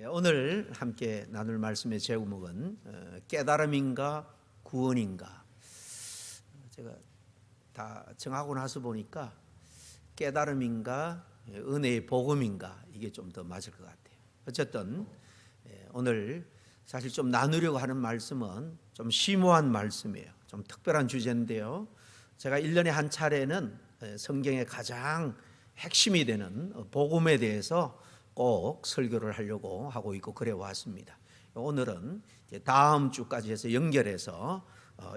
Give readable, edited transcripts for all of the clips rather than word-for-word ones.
오늘 함께 나눌 말씀의 제목은 깨달음인가 구원인가. 제가 다 정하고 나서 보니까 깨달음인가 은혜의 복음인가 이게 좀 더 맞을 것 같아요. 어쨌든 오늘 사실 좀 나누려고 하는 말씀은 좀 심오한 말씀이에요. 좀 특별한 주제인데요. 제가 1년에 한 차례는 성경의 가장 핵심이 되는 복음에 대해서 꼭 설교를 하려고 하고 있고 그래 왔습니다. 오늘은 다음 주까지 해서 연결해서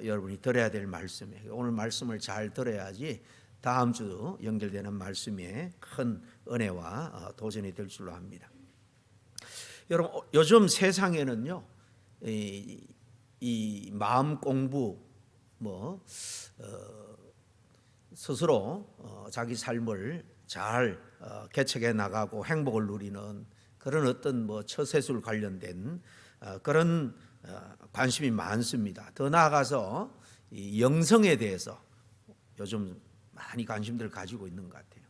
여러분이 들어야 될 말씀이에요. 오늘 말씀을 잘 들어야지 다음 주 연결되는 말씀에 큰 은혜와 도전이 될 줄로 합니다. 여러분, 요즘 세상에는요, 이 마음 공부, 스스로 자기 삶을 잘 개척해 나가고 행복을 누리는 그런 어떤 처세술 관련된 그런 관심이 많습니다. 더 나아가서 이 영성에 대해서 요즘 많이 관심들을 가지고 있는 것 같아요.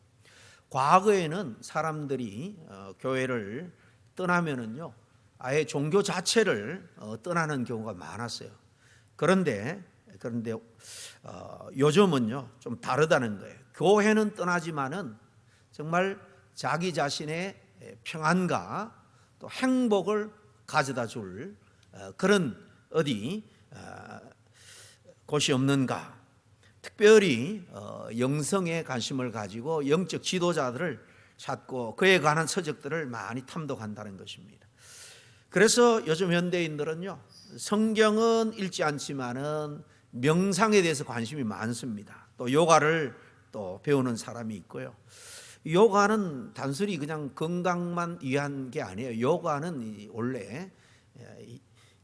과거에는 사람들이 교회를 떠나면은요, 아예 종교 자체를 떠나는 경우가 많았어요. 그런데 요즘은요 좀 다르다는 거예요. 교회는 떠나지만은 정말 자기 자신의 평안과 또 행복을 가져다 줄 그런 곳이 없는가. 특별히 영성에 관심을 가지고 영적 지도자들을 찾고 그에 관한 서적들을 많이 탐독한다는 것입니다. 그래서 요즘 현대인들은요, 성경은 읽지 않지만은 명상에 대해서 관심이 많습니다. 또 요가를 또 배우는 사람이 있고요. 요가는 단순히 그냥 건강만 위한 게 아니에요. 요가는 원래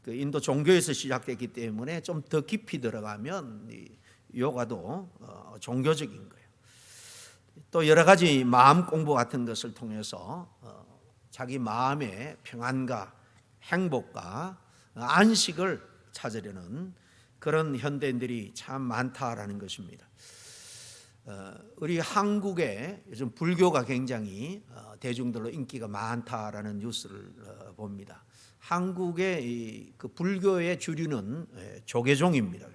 그 인도 종교에서 시작됐기 때문에 좀 더 깊이 들어가면 요가도 종교적인 거예요. 또 여러 가지 마음 공부 같은 것을 통해서 자기 마음의 평안과 행복과 안식을 찾으려는 그런 현대인들이 참 많다라는 것입니다. 우리 한국에 요즘 불교가 굉장히 대중들로 인기가 많다라는 뉴스를 봅니다. 한국의 그 불교의 주류는 조계종입니다.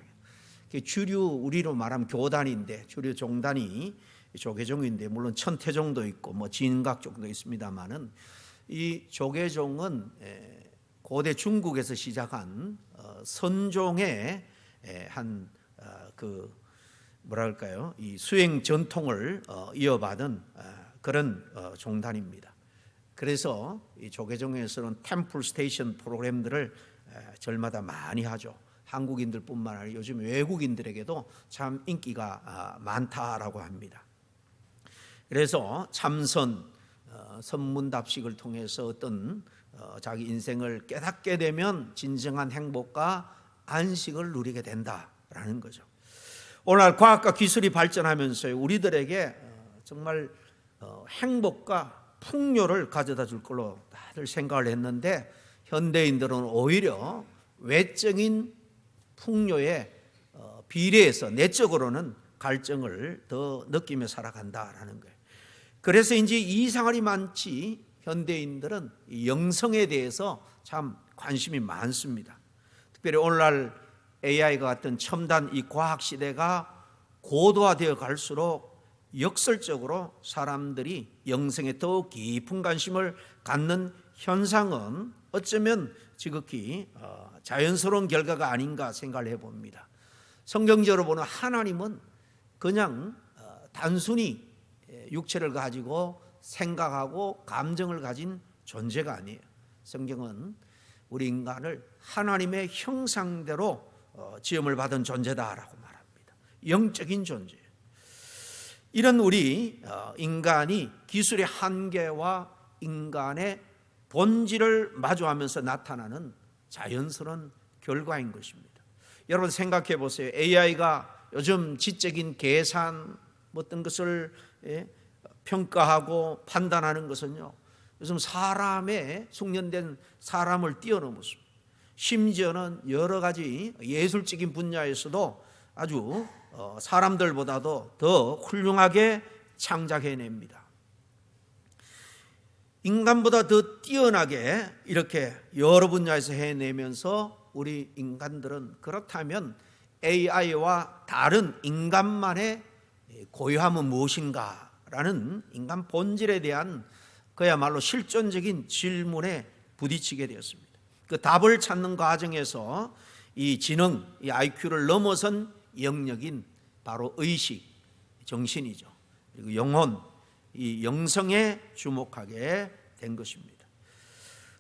주류 우리로 말하면 교단인데 주류 종단이 조계종인데 물론 천태종도 있고 진각종도 있습니다만은 이 조계종은 고대 중국에서 시작한 선종의 한 이 수행 전통을 이어받은 그런 종단입니다. 그래서 이 조계종에서는 템플 스테이션 프로그램들을 절마다 많이 하죠. 한국인들뿐만 아니라 요즘 외국인들에게도 참 인기가 많다라고 합니다. 그래서 참선, 선문답식을 통해서 어떤 자기 인생을 깨닫게 되면 진정한 행복과 안식을 누리게 된다라는 거죠. 오늘날 과학과 기술이 발전하면서 우리들에게 정말 행복과 풍요를 가져다 줄 걸로 다들 생각을 했는데 현대인들은 오히려 외적인 풍요에 비례해서 내적으로는 갈증을 더 느끼며 살아간다라는 거예요. 그래서 이제 이상할이 많지 현대인들은 영성에 대해서 참 관심이 많습니다. 특별히 오늘날 AI가 같은 첨단 이 과학 시대가 고도화되어 갈수록 역설적으로 사람들이 영성에 더 깊은 관심을 갖는 현상은 어쩌면 지극히 자연스러운 결과가 아닌가 생각을 해봅니다. 성경적으로 보는 하나님은 그냥 단순히 육체를 가지고 생각하고 감정을 가진 존재가 아니에요. 성경은 우리 인간을 하나님의 형상대로 지음을 받은 존재다라고 말합니다. 영적인 존재예요. 이런 우리 인간이 기술의 한계와 인간의 본질을 마주하면서 나타나는 자연스러운 결과인 것입니다. 여러분 생각해 보세요. AI가 요즘 지적인 계산 어떤 것을 평가하고 판단하는 것은요, 요즘 사람의 숙련된 사람을 뛰어넘었습니다. 심지어는 여러 가지 예술적인 분야에서도 아주 사람들보다도 더 훌륭하게 창작해냅니다. 인간보다 더 뛰어나게 이렇게 여러 분야에서 해내면서 우리 인간들은 그렇다면 AI와 다른 인간만의 고유함은 무엇인가라는 인간 본질에 대한 그야말로 실존적인 질문에 부딪히게 되었습니다. 그 답을 찾는 과정에서 이 지능, 이 IQ를 넘어선 영역인 바로 의식, 정신이죠. 그리고 영혼, 이 영성에 주목하게 된 것입니다.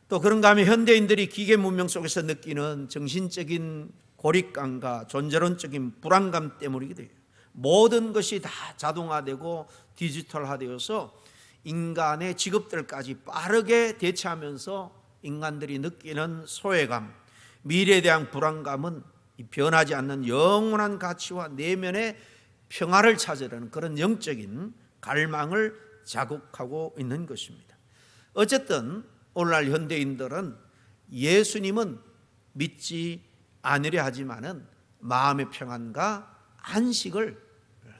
또 그런가 하면 현대인들이 기계 문명 속에서 느끼는 정신적인 고립감과 존재론적인 불안감 때문이기도 해요. 모든 것이 다 자동화되고 디지털화되어서 인간의 직업들까지 빠르게 대체하면서 인간들이 느끼는 소외감, 미래에 대한 불안감은 변하지 않는 영원한 가치와 내면의 평화를 찾으려는 그런 영적인 갈망을 자극하고 있는 것입니다. 어쨌든 오늘날 현대인들은 예수님은 믿지 않으려 하지만은 마음의 평안과 안식을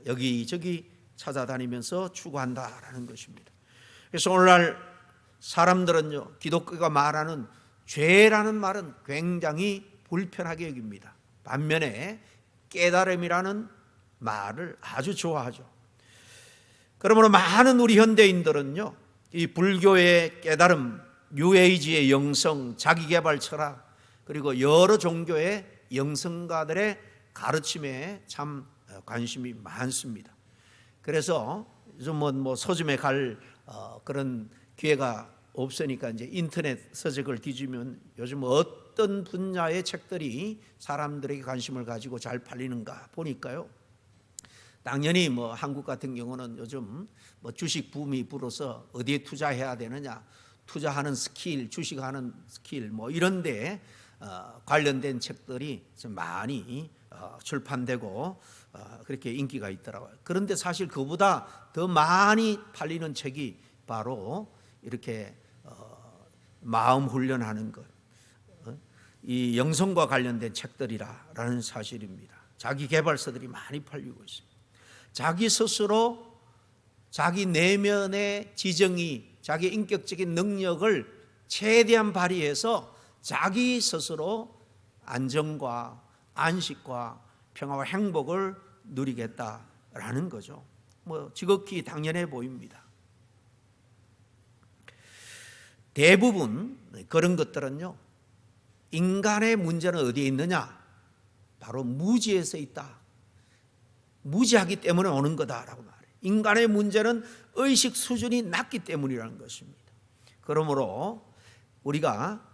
여기저기 찾아다니면서 추구한다라는 것입니다. 그래서 오늘날 사람들은요, 기독교가 말하는 죄라는 말은 굉장히 불편하게 여깁니다. 반면에 깨달음이라는 말을 아주 좋아하죠. 그러므로 많은 우리 현대인들은요, 이 불교의 깨달음, 뉴에이지의 영성, 자기개발 철학, 그리고 여러 종교의 영성가들의 가르침에 참 관심이 많습니다. 그래서 요즘 뭐 서점에 갈 그런 기회가 없으니까 이제 인터넷 서적을 뒤지면 요즘 어떤 분야의 책들이 사람들에게 관심을 가지고 잘 팔리는가 보니까요. 당연히 뭐 한국 같은 경우는 요즘 뭐 주식 붐이 불어서 어디에 투자해야 되느냐, 투자하는 스킬, 주식하는 스킬 뭐 이런데 관련된 책들이 좀 많이 출판되고 그렇게 인기가 있더라고요. 그런데 사실 그보다 더 많이 팔리는 책이 바로 이렇게 마음 훈련하는 것, 이 영성과 관련된 책들이라는 사실입니다. 자기 개발서들이 많이 팔리고 있습니다. 자기 스스로 자기 내면의 지정이, 자기 인격적인 능력을 최대한 발휘해서 자기 스스로 안정과 안식과 평화와 행복을 누리겠다라는 거죠. 뭐 지극히 당연해 보입니다. 대부분 그런 것들은요, 인간의 문제는 어디에 있느냐? 바로 무지에서 있다. 무지하기 때문에 오는 거다라고 말해요. 인간의 문제는 의식 수준이 낮기 때문이라는 것입니다. 그러므로 우리가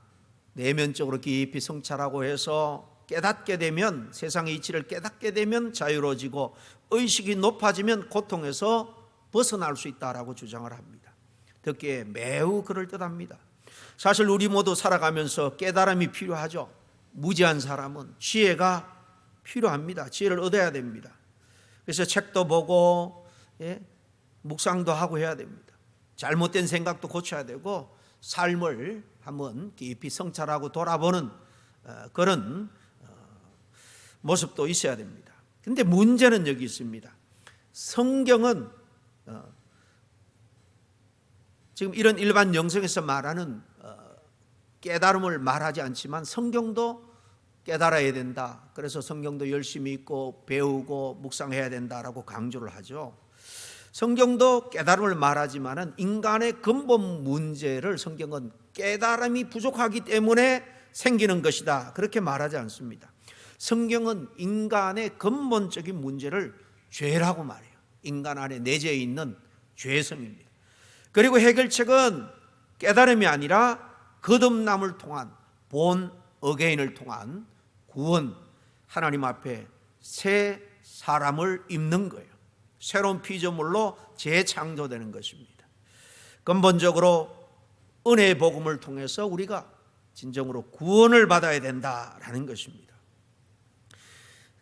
내면적으로 깊이 성찰하고 해서 깨닫게 되면, 세상의 이치를 깨닫게 되면 자유로워지고, 의식이 높아지면 고통에서 벗어날 수 있다라고 주장을 합니다. 듣기에 매우 그럴듯합니다. 사실 우리 모두 살아가면서 깨달음이 필요하죠. 무지한 사람은 지혜가 필요합니다. 지혜를 얻어야 됩니다. 그래서 책도 보고 묵상도 하고 해야 됩니다. 잘못된 생각도 고쳐야 되고, 삶을 한번 깊이 성찰하고 돌아보는 그런 모습도 있어야 됩니다. 그런데 문제는 여기 있습니다. 성경은 지금 이런 일반 영성에서 말하는 깨달음을 말하지 않지만 성경도 깨달아야 된다. 그래서 성경도 열심히 읽고 배우고 묵상해야 된다라고 강조를 하죠. 성경도 깨달음을 말하지만은 인간의 근본 문제를 성경은 깨달음이 부족하기 때문에 생기는 것이다, 그렇게 말하지 않습니다. 성경은 인간의 근본적인 문제를 죄라고 말해요. 인간 안에 내재해 있는 죄성입니다. 그리고 해결책은 깨달음이 아니라 거듭남을 통한 본 어게인을 통한 구원, 하나님 앞에 새 사람을 입는 거예요. 새로운 피조물로 재창조되는 것입니다. 근본적으로 은혜의 복음을 통해서 우리가 진정으로 구원을 받아야 된다라는 것입니다.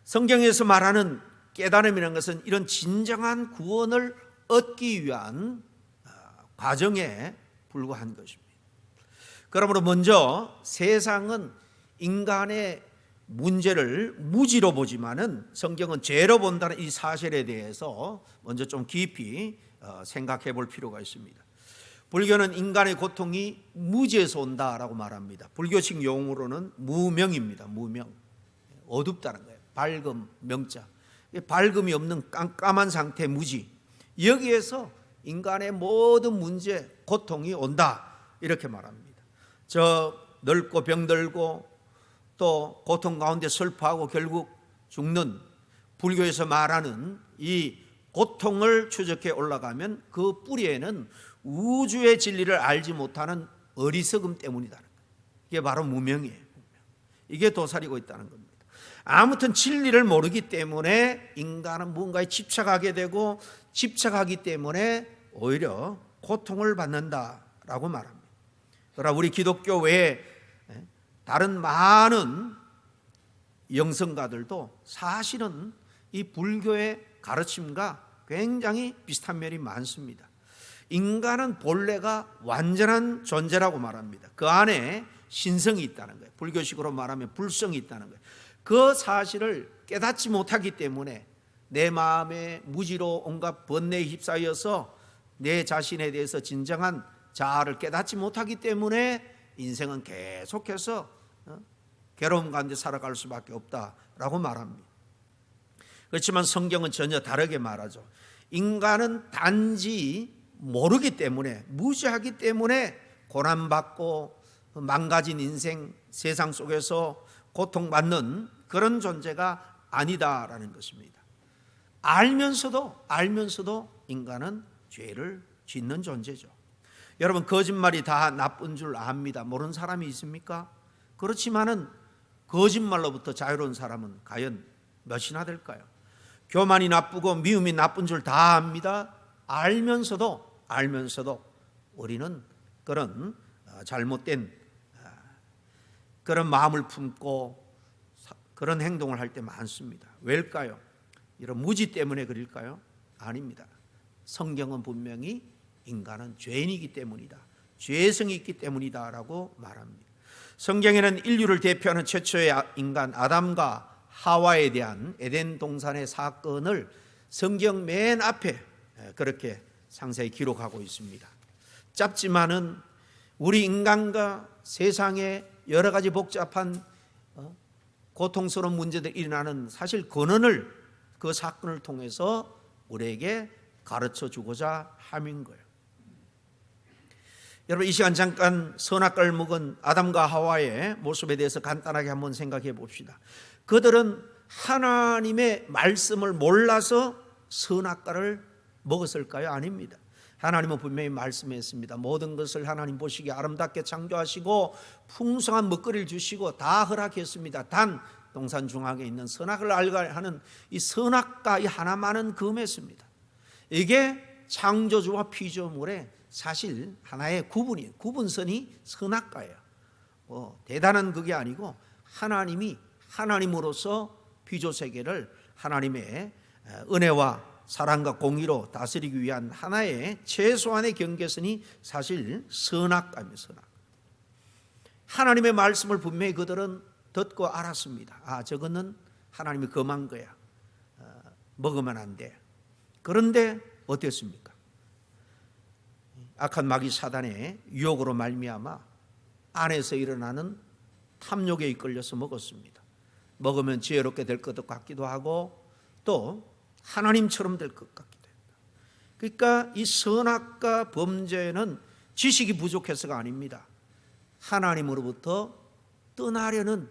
성경에서 말하는 깨달음이라는 것은 이런 진정한 구원을 얻기 위한 과정에 불과한 것입니다. 그러므로 먼저 세상은 인간의 문제를 무지로 보지만은 성경은 죄로 본다는 이 사실에 대해서 먼저 좀 깊이 생각해 볼 필요가 있습니다. 불교는 인간의 고통이 무지에서 온다라고 말합니다. 불교식 용어로는 무명입니다. 무명. 어둡다는 거예요. 밝음, 명자. 밝음이 없는 깜깜한 상태 무지. 여기에서 인간의 모든 문제, 고통이 온다. 이렇게 말합니다. 저 늙고 병들고 또 고통 가운데 슬퍼하고 결국 죽는, 불교에서 말하는 이 고통을 추적해 올라가면 그 뿌리에는 우주의 진리를 알지 못하는 어리석음 때문이다. 이게 바로 무명이에요. 이게 도사리고 있다는 겁니다. 아무튼 진리를 모르기 때문에 인간은 무언가에 집착하게 되고, 집착하기 때문에 오히려 고통을 받는다라고 말합니다. 그러나 우리 기독교 외에 다른 많은 영성가들도 사실은 이 불교의 가르침과 굉장히 비슷한 면이 많습니다. 인간은 본래가 완전한 존재라고 말합니다. 그 안에 신성이 있다는 거예요. 불교식으로 말하면 불성이 있다는 거예요. 그 사실을 깨닫지 못하기 때문에 내 마음에 무지로 온갖 번뇌에 휩싸여서 내 자신에 대해서 진정한 자아를 깨닫지 못하기 때문에 인생은 계속해서 괴로움 가운데 살아갈 수밖에 없다라고 말합니다. 그렇지만 성경은 전혀 다르게 말하죠. 인간은 단지 모르기 때문에, 무지하기 때문에 고난받고 망가진 인생, 세상 속에서 고통받는 그런 존재가 아니다라는 것입니다. 알면서도 인간은 죄를 짓는 존재죠. 여러분, 거짓말이 다 나쁜 줄 압니다. 모르는 사람이 있습니까? 그렇지만은 거짓말로부터 자유로운 사람은 과연 몇이나 될까요? 교만이 나쁘고 미움이 나쁜 줄 다 압니다. 알면서도 우리는 그런 잘못된 그런 마음을 품고 그런 행동을 할 때 많습니다. 왜일까요? 이런 무지 때문에 그럴까요? 아닙니다. 성경은 분명히 인간은 죄인이기 때문이다, 죄성이 있기 때문이다라고 말합니다. 성경에는 인류를 대표하는 최초의 인간 아담과 하와에 대한 에덴 동산의 사건을 성경 맨 앞에 그렇게 상세히 기록하고 있습니다. 짧지만은 우리 인간과 세상에 여러 가지 복잡한 고통스러운 문제들이 일어나는 사실 근원을 그 사건을 통해서 우리에게 가르쳐 주고자 함인 거예요. 여러분, 이 시간 잠깐 선악과를 먹은 아담과 하와의 모습에 대해서 간단하게 한번 생각해 봅시다. 그들은 하나님의 말씀을 몰라서 선악과를 먹었을까요? 아닙니다. 하나님은 분명히 말씀했습니다. 모든 것을 하나님 보시기에 아름답게 창조하시고 풍성한 먹거리를 주시고 다 허락했습니다. 단 동산 중앙에 있는 선악을 알게 하는 이 선악과 이 하나만은 금했습니다. 이게 창조주와 피조물의 사실 하나의 구분선이 선악과예요. 대단한 그게 아니고 하나님이 하나님으로서 피조세계를 하나님의 은혜와 사랑과 공의로 다스리기 위한 하나의 최소한의 경계선이 사실 선악과입니다. 하나님의 말씀을 분명히 그들은 듣고 알았습니다. 저거는 하나님이 금한 거야. 먹으면 안 돼. 그런데 어땠습니까? 악한 마귀 사단의 유혹으로 말미암아 안에서 일어나는 탐욕에 이끌려서 먹었습니다. 먹으면 지혜롭게 될 것 같기도 하고 또 하나님처럼 될 것 같기도 합니다. 그러니까 이 선악과 범죄는 지식이 부족해서가 아닙니다. 하나님으로부터 떠나려는,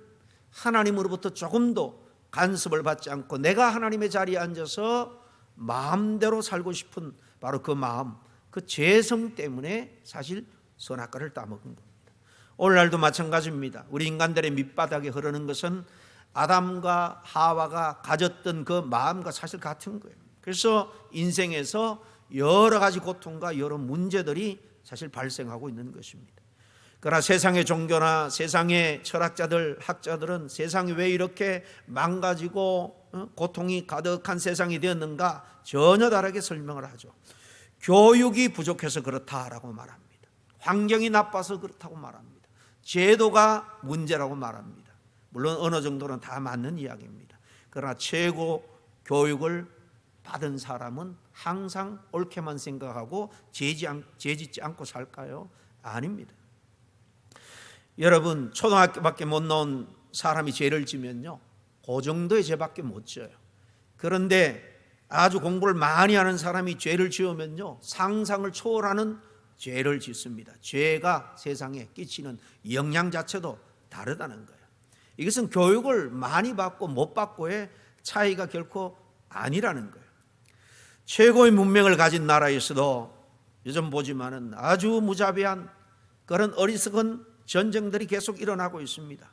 하나님으로부터 조금도 간섭을 받지 않고 내가 하나님의 자리에 앉아서 마음대로 살고 싶은 바로 그 마음, 그 죄성 때문에 사실 선악과를 따먹은 겁니다. 오늘날도 마찬가지입니다. 우리 인간들의 밑바닥에 흐르는 것은 아담과 하와가 가졌던 그 마음과 사실 같은 거예요. 그래서 인생에서 여러 가지 고통과 여러 문제들이 사실 발생하고 있는 것입니다. 그러나 세상의 종교나 세상의 철학자들, 학자들은 세상이 왜 이렇게 망가지고 고통이 가득한 세상이 되었는가 전혀 다르게 설명을 하죠. 교육이 부족해서 그렇다라고 말합니다. 환경이 나빠서 그렇다고 말합니다. 제도가 문제라고 말합니다. 물론 어느 정도는 다 맞는 이야기입니다. 그러나 최고 교육을 받은 사람은 항상 옳게만 생각하고 죄짓지 않고 살까요? 아닙니다. 여러분, 초등학교밖에 못 나온 사람이 죄를 지면요, 그 정도의 죄밖에 못 져요. 그런데 아주 공부를 많이 하는 사람이 죄를 지으면요, 상상을 초월하는 죄를 짓습니다. 죄가 세상에 끼치는 영향 자체도 다르다는 거예요. 이것은 교육을 많이 받고 못 받고의 차이가 결코 아니라는 거예요. 최고의 문명을 가진 나라에서도 요즘 보지만은 아주 무자비한 그런 어리석은 전쟁들이 계속 일어나고 있습니다.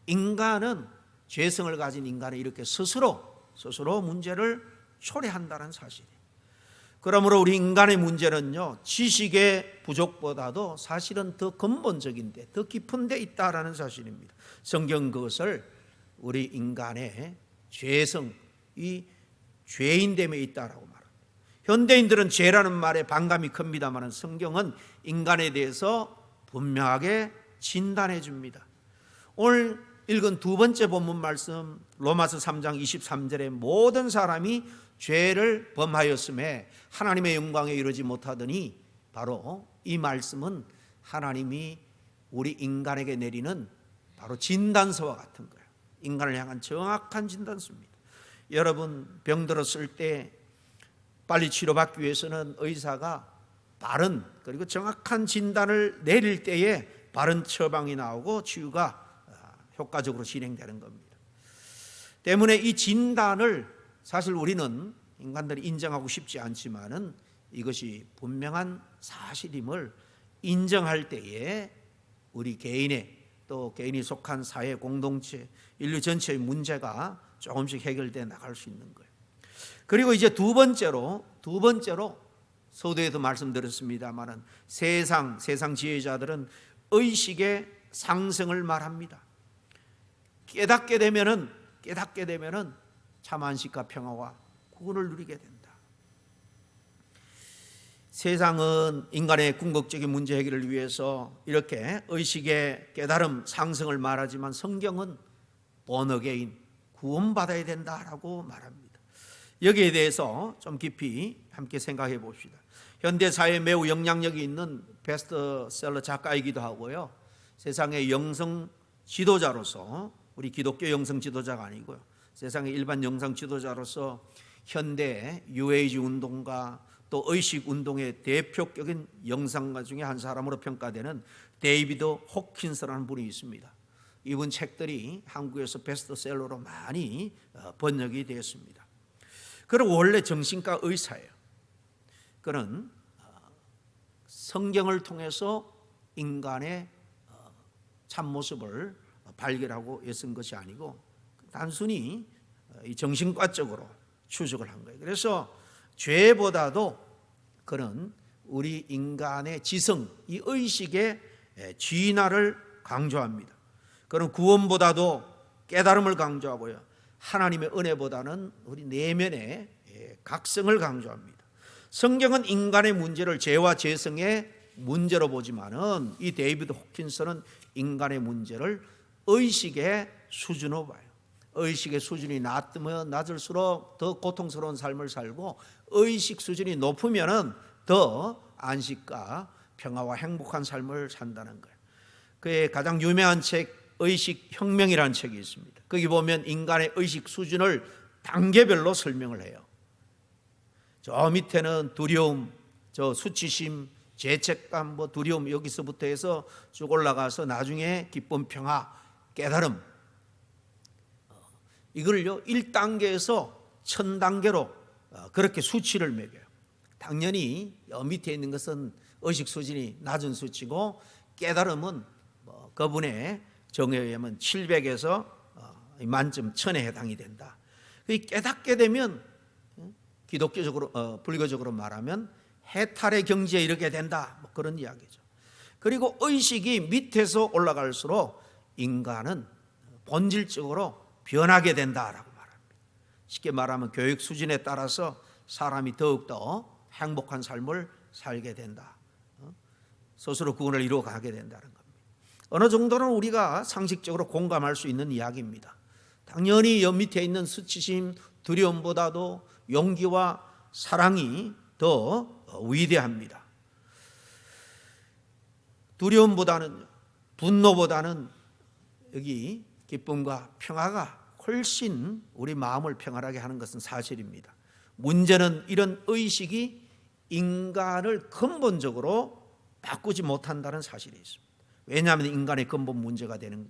인간은, 죄성을 가진 인간은 이렇게 스스로 문제를 초래한다는 사실이에요. 그러므로 우리 인간의 문제는요, 지식의 부족보다도 사실은 더 근본적인데, 더 깊은 데 있다라는 사실입니다. 성경은 그것을 우리 인간의 죄성, 이 죄인됨에 있다라고 말합니다. 현대인들은 죄라는 말에 반감이 큽니다만 성경은 인간에 대해서 분명하게 진단해 줍니다. 오늘 읽은 두 번째 본문 말씀, 로마서 3장 23절에 모든 사람이 죄를 범하였음에 하나님의 영광에 이르지 못하더니, 바로 이 말씀은 하나님이 우리 인간에게 내리는 바로 진단서와 같은 거예요. 인간을 향한 정확한 진단서입니다. 여러분, 병들었을 때 빨리 치료받기 위해서는 의사가 바른 그리고 정확한 진단을 내릴 때에 바른 처방이 나오고 치유가 효과적으로 진행되는 겁니다. 때문에 이 진단을 사실 우리는 인간들이 인정하고 싶지 않지만은 이것이 분명한 사실임을 인정할 때에 우리 개인의, 또 개인이 속한 사회 공동체, 인류 전체의 문제가 조금씩 해결돼 나갈 수 있는 거예요. 그리고 이제 두 번째로 서두에도 말씀드렸습니다만은 세상 지혜자들은 의식의 상승을 말합니다. 깨닫게 되면은 참 안식과 평화와 구원을 누리게 된다. 세상은 인간의 궁극적인 문제 해결을 위해서 이렇게 의식의 깨달음 상승을 말하지만 성경은 born again, 구원받아야 된다라고 말합니다. 여기에 대해서 좀 깊이 함께 생각해 봅시다. 현대사회에 매우 영향력이 있는 베스트셀러 작가이기도 하고요, 세상의 영성 지도자로서, 우리 기독교 영성 지도자가 아니고요, 세상의 일반 영성 지도자로서 현대 뉴에이지 운동가 또 의식 운동의 대표적인 영상가 중에 한 사람으로 평가되는 데이비드 호킨스라는 분이 있습니다. 이분 책들이 한국에서 베스트셀러로 많이 번역이 되었습니다. 그리고 원래 정신과 의사예요. 그는 성경을 통해서 인간의 참모습을 발견하고 애쓴 것이 아니고 단순히 정신과적으로 추적을 한 거예요. 그래서 죄보다도 그는 우리 인간의 지성, 이 의식의 진화를 강조합니다. 그는 구원보다도 깨달음을 강조하고요, 하나님의 은혜보다는 우리 내면의 각성을 강조합니다. 성경은 인간의 문제를 죄와 죄성의 문제로 보지만은 이 데이비드 호킨스는 인간의 문제를 의식의 수준으로 봐요. 의식의 수준이 낮으면 낮을수록 더 고통스러운 삶을 살고, 의식 수준이 높으면은 더 안식과 평화와 행복한 삶을 산다는 거예요. 그의 가장 유명한 책 의식혁명이라는 책이 있습니다. 거기 보면 인간의 의식 수준을 단계별로 설명을 해요. 저 밑에는 두려움, 저 수치심, 죄책감, 두려움, 여기서부터 해서 쭉 올라가서 나중에 기쁨, 평화, 깨달음, 이걸요 1단계에서 1000단계로 그렇게 수치를 매겨요. 당연히 밑에 있는 것은 의식 수준이 낮은 수치고, 깨달음은 그분의 정의에 의하면 700에서 만점 1000에 해당이 된다. 깨닫게 되면 기독교적으로 불교적으로 말하면 해탈의 경지에 이르게 된다, 그런 이야기죠. 그리고 의식이 밑에서 올라갈수록 인간은 본질적으로 변하게 된다라고 말합니다. 쉽게 말하면 교육 수준에 따라서 사람이 더욱더 행복한 삶을 살게 된다, 스스로 구원을 이루어가게 된다는 겁니다. 어느 정도는 우리가 상식적으로 공감할 수 있는 이야기입니다. 당연히 옆 밑에 있는 수치심, 두려움보다도 용기와 사랑이 더 위대합니다. 두려움보다는, 분노보다는 여기 기쁨과 평화가 훨씬 우리 마음을 평안하게 하는 것은 사실입니다. 문제는 이런 의식이 인간을 근본적으로 바꾸지 못한다는 사실이 있습니다. 왜냐하면 인간의 근본 문제가 되는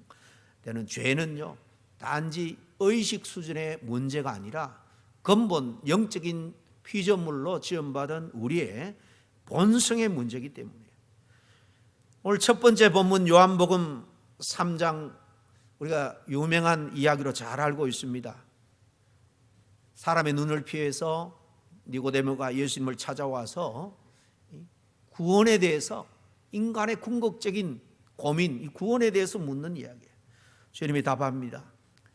죄는요, 단지 의식 수준의 문제가 아니라 근본 영적인 피조물로 지음받은 우리의 본성의 문제이기 때문이에요. 오늘 첫 번째 본문 요한복음 3장, 우리가 유명한 이야기로 잘 알고 있습니다. 사람의 눈을 피해서 니고데모가 예수님을 찾아와서 구원에 대해서, 인간의 궁극적인 고민, 이 구원에 대해서 묻는 이야기예요. 주님이 답합니다.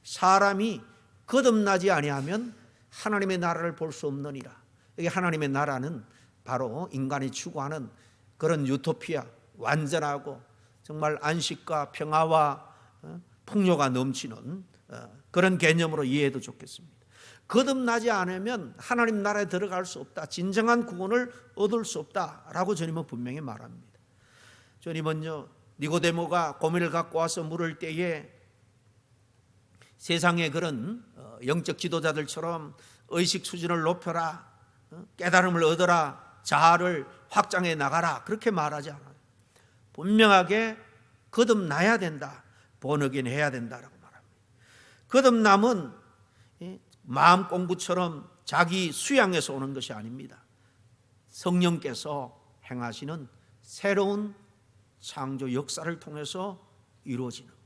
사람이 거듭나지 아니하면 하나님의 나라를 볼 수 없느니라. 여기 하나님의 나라는 바로 인간이 추구하는 그런 유토피아, 완전하고 정말 안식과 평화와 풍요가 넘치는 그런 개념으로 이해해도 좋겠습니다. 거듭나지 않으면 하나님 나라에 들어갈 수 없다, 진정한 구원을 얻을 수 없다라고 주님은 분명히 말합니다. 주님은요, 니고데모가 고민을 갖고 와서 물을 때에 세상의 그런 영적 지도자들처럼 의식 수준을 높여라, 깨달음을 얻어라, 자아를 확장해 나가라, 그렇게 말하지 않아요. 분명하게 거듭나야 된다, 본어긴 해야 된다라고 말합니다. 거듭남은 마음 공부처럼 자기 수양에서 오는 것이 아닙니다. 성령께서 행하시는 새로운 창조 역사를 통해서 이루어지는 거예요.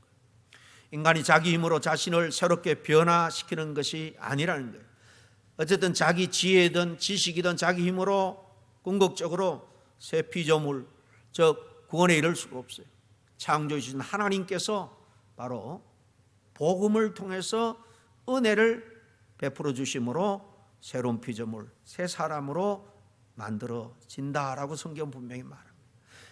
인간이 자기 힘으로 자신을 새롭게 변화시키는 것이 아니라는 거예요. 어쨌든 자기 지혜든 지식이든 자기 힘으로 궁극적으로 새 피조물, 즉 구원에 이를 수가 없어요. 창조해 주신 하나님께서 바로 복음을 통해서 은혜를 베풀어 주심으로 새로운 피조물, 새 사람으로 만들어진다라고 성경 분명히 말합니다.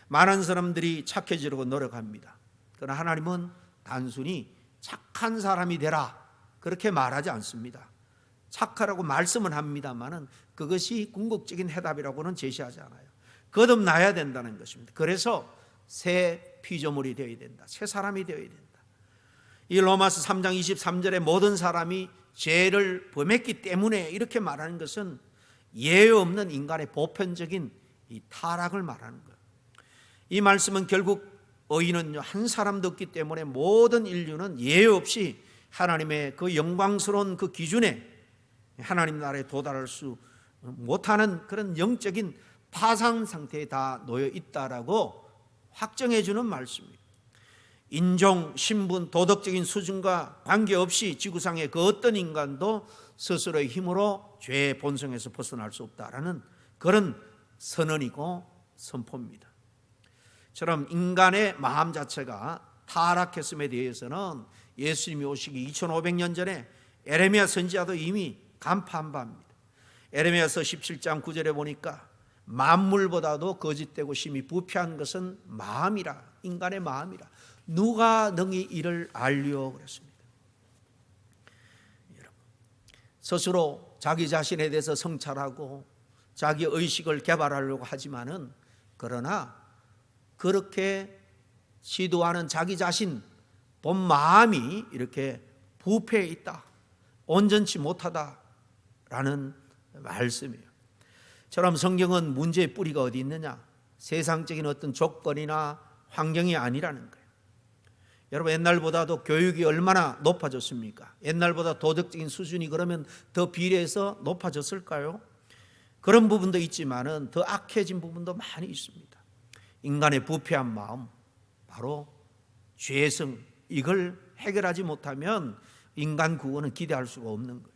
많은 사람들이 착해지려고 노력합니다. 그러나 하나님은 단순히 착한 사람이 되라, 그렇게 말하지 않습니다. 착하라고 말씀은 합니다만은 그것이 궁극적인 해답이라고는 제시하지 않아요. 거듭나야 된다는 것입니다. 그래서 새 피조물이 되어야 된다, 새 사람이 되어야 된다. 이 로마서 3장 23절에 모든 사람이 죄를 범했기 때문에 이렇게 말하는 것은 예외 없는 인간의 보편적인 이 타락을 말하는 거예요. 이 말씀은 결국 의인은 한 사람도 없기 때문에 모든 인류는 예외 없이 하나님의 그 영광스러운 그 기준에, 하나님 나라에 도달할 수 못하는 그런 영적인 파상 상태에 다 놓여 있다라고 확정해 주는 말씀입니다. 인종, 신분, 도덕적인 수준과 관계없이 지구상의 그 어떤 인간도 스스로의 힘으로 죄의 본성에서 벗어날 수 없다라는 그런 선언이고 선포입니다. 처럼 인간의 마음 자체가 타락했음에 대해서는 예수님이 오시기 2500년 전에 에레미야 선지자도 이미 간파한 바입니다. 에레미야서 17장 9절에 보니까 만물보다도 거짓되고 심히 부패한 것은 마음이라, 인간의 마음이라. 누가 능히 이를 알리오 그랬습니다. 여러분, 스스로 자기 자신에 대해서 성찰하고 자기 의식을 개발하려고 하지만은, 그러나 그렇게 시도하는 자기 자신, 본 마음이 이렇게 부패해 있다, 온전치 못하다라는 말씀이에요. 처럼 성경은 문제의 뿌리가 어디 있느냐? 세상적인 어떤 조건이나 환경이 아니라는 거예요. 여러분, 옛날보다도 교육이 얼마나 높아졌습니까? 옛날보다 도덕적인 수준이 그러면 더 비례해서 높아졌을까요? 그런 부분도 있지만은 더 악해진 부분도 많이 있습니다. 인간의 부패한 마음, 바로 죄성, 이걸 해결하지 못하면 인간 구원은 기대할 수가 없는 거예요.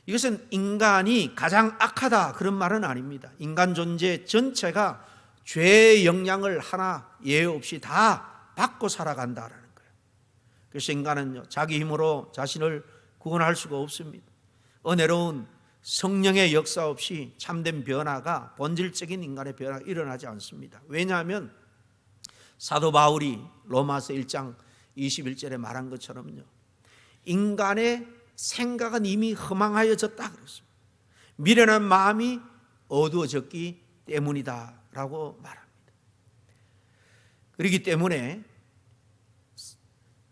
이것은 인간이 가장 악하다, 그런 말은 아닙니다. 인간 존재 전체가 죄의 영향을 하나 예외 없이 다 받고 살아간다라는 거예요. 그래서 인간은 자기 힘으로 자신을 구원할 수가 없습니다. 은혜로운 성령의 역사 없이 참된 변화가, 본질적인 인간의 변화가 일어나지 않습니다. 왜냐하면 사도 바울이 로마서 1장 21절에 말한 것처럼요, 인간의 생각은 이미 허망하여졌다 그랬습니다. 미련한 마음이 어두워졌기 때문이다라고 말합니다. 그렇기 때문에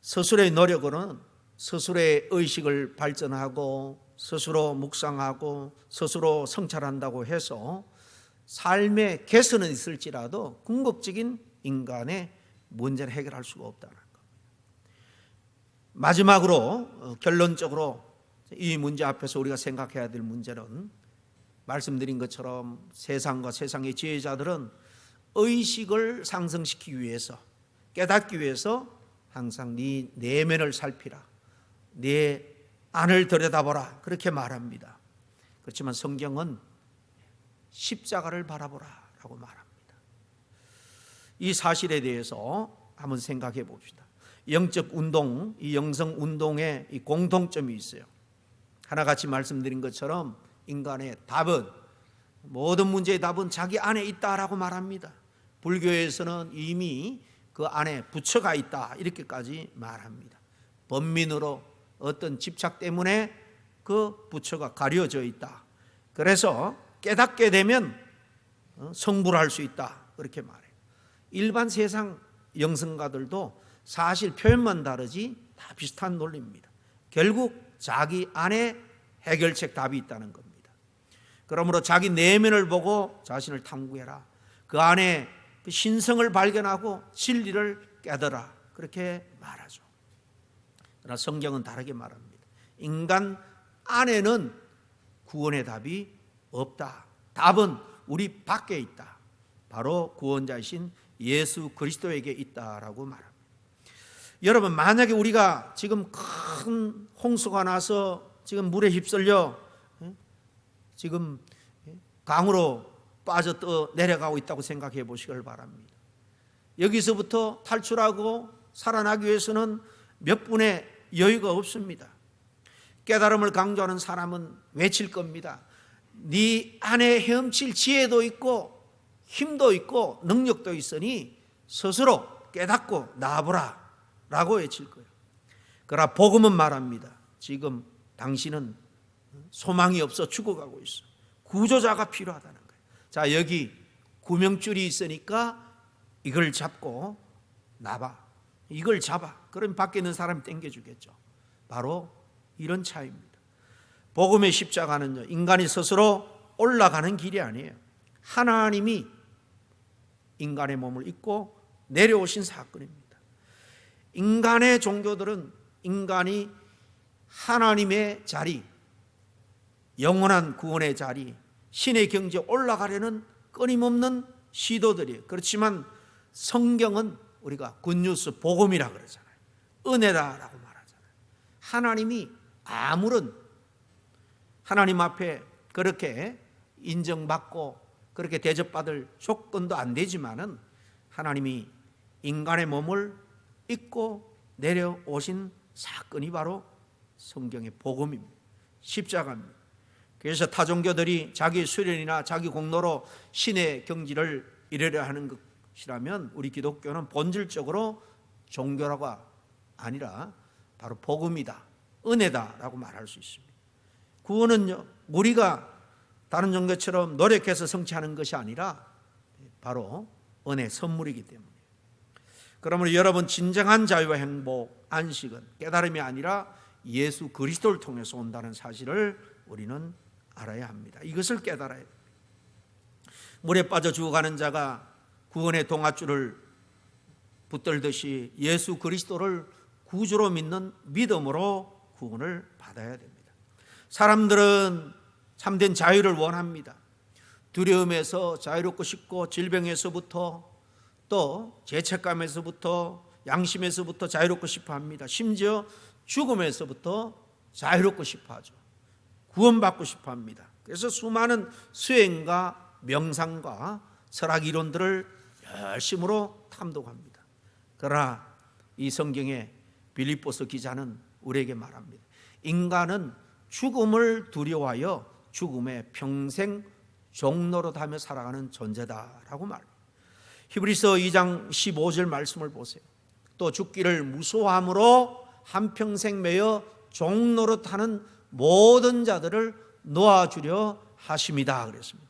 스스로의 노력으로는 스스로의 의식을 발전하고 스스로 묵상하고 스스로 성찰한다고 해서 삶의 개선은 있을지라도 궁극적인 인간의 문제를 해결할 수가 없다는 겁니다. 마지막으로 결론적으로 이 문제 앞에서 우리가 생각해야 될 문제는, 말씀드린 것처럼 세상과 세상의 지혜자들은 의식을 상승시키기 위해서, 깨닫기 위해서 항상 네 내면을 살피라, 네 안을 들여다보라, 그렇게 말합니다. 그렇지만 성경은 십자가를 바라보라 라고 말합니다. 이 사실에 대해서 한번 생각해 봅시다. 영적 운동, 이 영성 운동에 이 공통점이 있어요. 하나같이 말씀드린 것처럼 인간의 답은, 모든 문제의 답은 자기 안에 있다라고 말합니다. 불교에서는 이미 그 안에 부처가 있다 이렇게까지 말합니다. 번민으로 어떤 집착 때문에 그 부처가 가려져 있다. 그래서 깨닫게 되면 성불할 수 있다 그렇게 말해요. 일반 세상 영성가들도 사실 표현만 다르지 다 비슷한 논리입니다. 결국 자기 안에 해결책 답이 있다는 겁니다. 그러므로 자기 내면을 보고 자신을 탐구해라. 그 안에 그 신성을 발견하고 진리를 깨달아, 그렇게 말하죠. 그러나 성경은 다르게 말합니다. 인간 안에는 구원의 답이 없다. 답은 우리 밖에 있다. 바로 구원자이신 예수 그리스도에게 있다라고 말합니다. 여러분, 만약에 우리가 지금 큰 홍수가 나서 지금 물에 휩쓸려 지금 강으로 빠져 떠 내려가고 있다고 생각해 보시길 바랍니다. 여기서부터 탈출하고 살아나기 위해서는 몇 분의 여유가 없습니다. 깨달음을 강조하는 사람은 외칠 겁니다. 네 안에 헤엄칠 지혜도 있고 힘도 있고 능력도 있으니 스스로 깨닫고 나아보라 라고 외칠 거예요. 그러나 복음은 말합니다. 지금 당신은 소망이 없어 죽어가고 있어. 구조자가 필요하다는 거예요. 자, 여기 구명줄이 있으니까 이걸 잡고 나봐. 이걸 잡아. 그럼 밖에 있는 사람이 당겨주겠죠. 바로 이런 차이입니다. 복음의 십자가는요, 인간이 스스로 올라가는 길이 아니에요. 하나님이 인간의 몸을 입고 내려오신 사건입니다. 인간의 종교들은 인간이 하나님의 자리, 영원한 구원의 자리, 신의 경지에 올라가려는 끊임없는 시도들이에요. 그렇지만 성경은 우리가 굿뉴스 복음이라 그러잖아요. 은혜다라고 말하잖아요. 하나님이 아무런 하나님 앞에 그렇게 인정받고 그렇게 대접받을 조건도 안 되지만은 하나님이 인간의 몸을 입고 내려오신 사건이 바로 성경의 복음입니다. 십자가입니다. 그래서 타 종교들이 자기 수련이나 자기 공로로 신의 경지를 이루려 하는 것이라면 우리 기독교는 본질적으로 종교라고 아니라 바로 복음이다, 은혜다라고 말할 수 있습니다. 구원은요, 우리가 다른 종교처럼 노력해서 성취하는 것이 아니라 바로 은혜 선물이기 때문이에요. 그러므로 여러분, 진정한 자유와 행복, 안식은 깨달음이 아니라 예수 그리스도를 통해서 온다는 사실을 우리는 알아야 합니다. 이것을 깨달아야 됩니다. 물에 빠져 죽어가는 자가 구원의 동아줄을 붙들듯이 예수 그리스도를 구주로 믿는 믿음으로 구원을 받아야 됩니다. 사람들은 참된 자유를 원합니다. 두려움에서 자유롭고 싶고, 질병에서부터 또 죄책감에서부터, 양심에서부터 자유롭고 싶어 합니다. 심지어 죽음에서부터 자유롭고 싶어 하죠. 구원받고 싶어 합니다. 그래서 수많은 수행과 명상과 철학 이론들을 열심으로 탐독합니다. 그러나 이 성경의 빌립보서 기자는 우리에게 말합니다. 인간은 죽음을 두려워하여 죽음의 평생 종노릇하며 살아가는 존재다라고 말합니다. 히브리서 2장 15절 말씀을 보세요. 또 죽기를 무서워함으로 한평생 매여 종노릇하는 모든 자들을 놓아주려 하심이다 그랬습니다.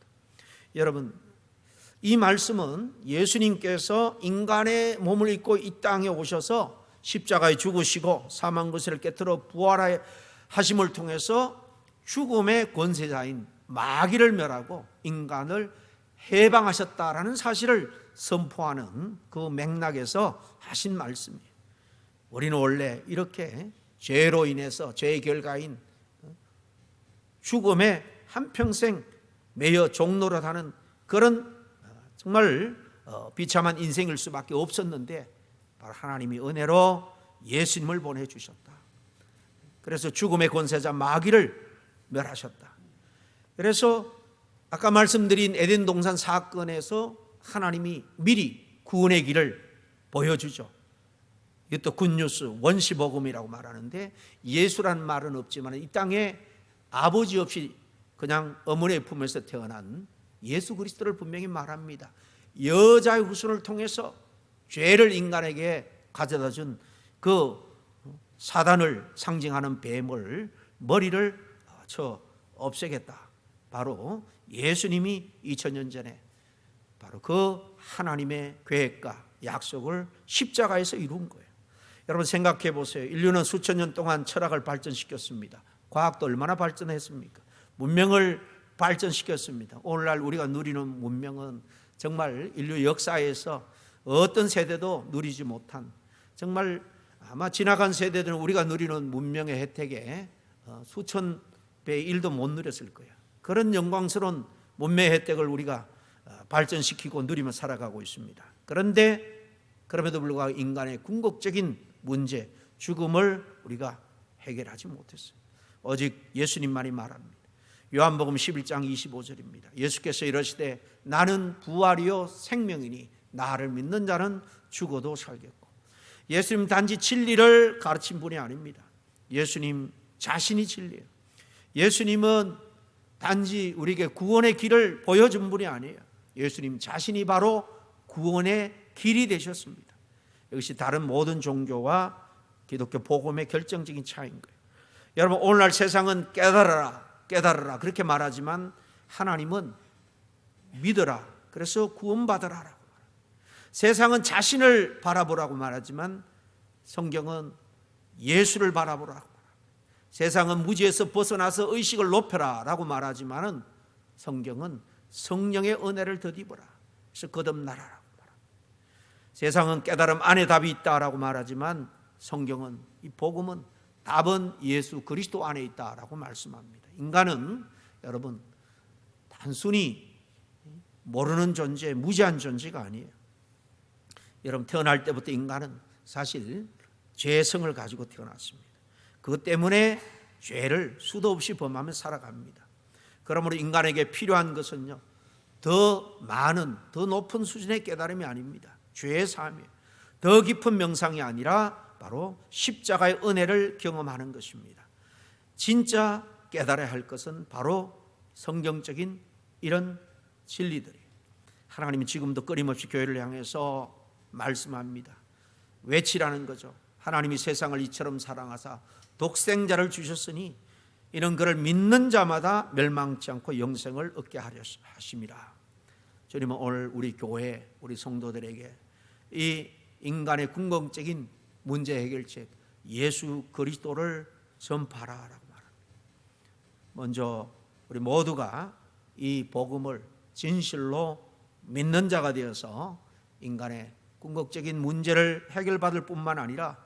여러분, 이 말씀은 예수님께서 인간의 몸을 입고 이 땅에 오셔서 십자가에 죽으시고 사망 권세를 깨뜨려 부활하심을 통해서 죽음의 권세자인 마귀를 멸하고 인간을 해방하셨다라는 사실을 선포하는 그 맥락에서 하신 말씀이에요. 우리는 원래 이렇게 죄로 인해서 죄의 결과인 죽음에 한평생 매여 종노릇하는 그런 정말 비참한 인생일 수밖에 없었는데 바로 하나님이 은혜로 예수님을 보내주셨다. 그래서 죽음의 권세자 마귀를 멸하셨다. 그래서 아까 말씀드린 에덴 동산 사건에서 하나님이 미리 구원의 길을 보여주죠. 이것도 굿뉴스, 원시복음이라고 말하는데 예수란 말은 없지만 이 땅에 아버지 없이 그냥 어머니의 품에서 태어난 예수 그리스도를 분명히 말합니다. 여자의 후손을 통해서 죄를 인간에게 가져다 준 그 사단을 상징하는 뱀을 머리를 쳐 없애겠다. 바로 예수님이 2000년 전에 바로 그 하나님의 계획과 약속을 십자가에서 이룬 거예요. 여러분 생각해 보세요. 인류는 수천 년 동안 철학을 발전시켰습니다. 과학도 얼마나 발전했습니까? 문명을 발전시켰습니다. 오늘날 우리가 누리는 문명은 정말 인류 역사에서 어떤 세대도 누리지 못한, 정말 아마 지나간 세대들은 우리가 누리는 문명의 혜택에 수천 배의 1도 못 누렸을 거예요. 그런 영광스러운 문명의 혜택을 우리가 발전시키고 누리며 살아가고 있습니다. 그런데 그럼에도 불구하고 인간의 궁극적인 문제, 죽음을 우리가 해결하지 못했어요. 오직 예수님만이 말합니다. 요한복음 11장 25절입니다. 예수께서 이러시되 나는 부활이요 생명이니 나를 믿는 자는 죽어도 살겠고. 예수님 단지 진리를 가르친 분이 아닙니다. 예수님 자신이 진리예요. 예수님은 단지 우리에게 구원의 길을 보여준 분이 아니에요. 예수님 자신이 바로 구원의 길이 되셨습니다. 이것이 다른 모든 종교와 기독교 복음의 결정적인 차이인 거예요. 여러분 오늘날 세상은 깨달아라 그렇게 말하지만 하나님은 믿어라, 그래서 구원받으라라고. 세상은 자신을 바라보라고 말하지만 성경은 예수를 바라보라고. 세상은 무지에서 벗어나서 의식을 높여라라고 말하지만 성경은 성령의 은혜를 덧입어라, 그래서 거듭나라라고 말합니다. 세상은 깨달음 안에 답이 있다라고 말하지만 성경은, 이 복음은 답은 예수 그리스도 안에 있다라고 말씀합니다. 인간은 여러분 단순히 모르는 존재, 무지한 존재가 아니에요. 여러분 태어날 때부터 인간은 사실 죄성을 가지고 태어났습니다. 그것 때문에 죄를 수도 없이 범하며 살아갑니다. 그러므로 인간에게 필요한 것은요, 더 많은, 더 높은 수준의 깨달음이 아닙니다. 죄의 삶이에요. 더 깊은 명상이 아니라 바로 십자가의 은혜를 경험하는 것입니다. 진짜 깨달아야 할 것은 바로 성경적인 이런 진리들이에요. 하나님은 지금도 끊임없이 교회를 향해서 말씀합니다. 외치라는 거죠. 하나님이 세상을 이처럼 사랑하사 독생자를 주셨으니 이는 그를 믿는 자마다 멸망치 않고 영생을 얻게 하려 하심이라. 주님은 오늘 우리 교회, 우리 성도들에게 이 인간의 궁극적인 문제 해결책 예수 그리스도를 전파하라고 말합니다. 먼저 우리 모두가 이 복음을 진실로 믿는 자가 되어서 인간의 궁극적인 문제를 해결받을 뿐만 아니라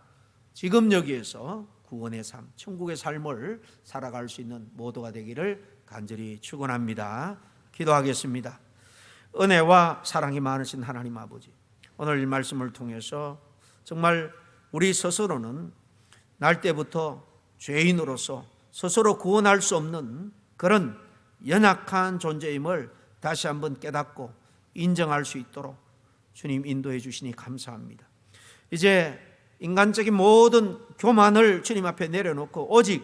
지금 여기에서 구원의 삶, 천국의 삶을 살아갈 수 있는 모두가 되기를 간절히 축원합니다. 기도하겠습니다. 은혜와 사랑이 많으신 하나님 아버지, 오늘 이 말씀을 통해서 정말 우리 스스로는 날 때부터 죄인으로서 스스로 구원할 수 없는 그런 연약한 존재임을 다시 한번 깨닫고 인정할 수 있도록 주님 인도해 주시니 감사합니다. 이제 인간적인 모든 교만을 주님 앞에 내려놓고 오직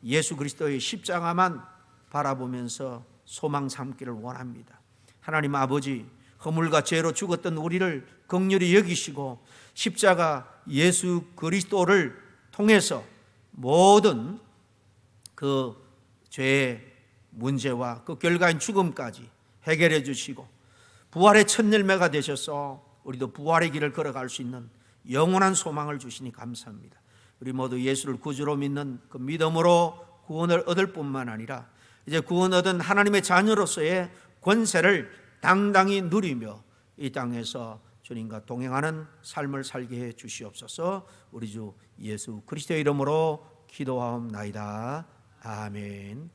예수 그리스도의 십자가만 바라보면서 소망 삼기를 원합니다. 하나님 아버지, 허물과 죄로 죽었던 우리를 긍휼히 여기시고 십자가 예수 그리스도를 통해서 모든 그 죄의 문제와 그 결과인 죽음까지 해결해 주시고 부활의 첫 열매가 되셔서 우리도 부활의 길을 걸어갈 수 있는 영원한 소망을 주시니 감사합니다. 우리 모두 예수를 구주로 믿는 그 믿음으로 구원을 얻을 뿐만 아니라 이제 구원 얻은 하나님의 자녀로서의 권세를 당당히 누리며 이 땅에서 주님과 동행하는 삶을 살게 해 주시옵소서. 우리 주 예수 그리스도의 이름으로 기도하옵나이다. 아멘.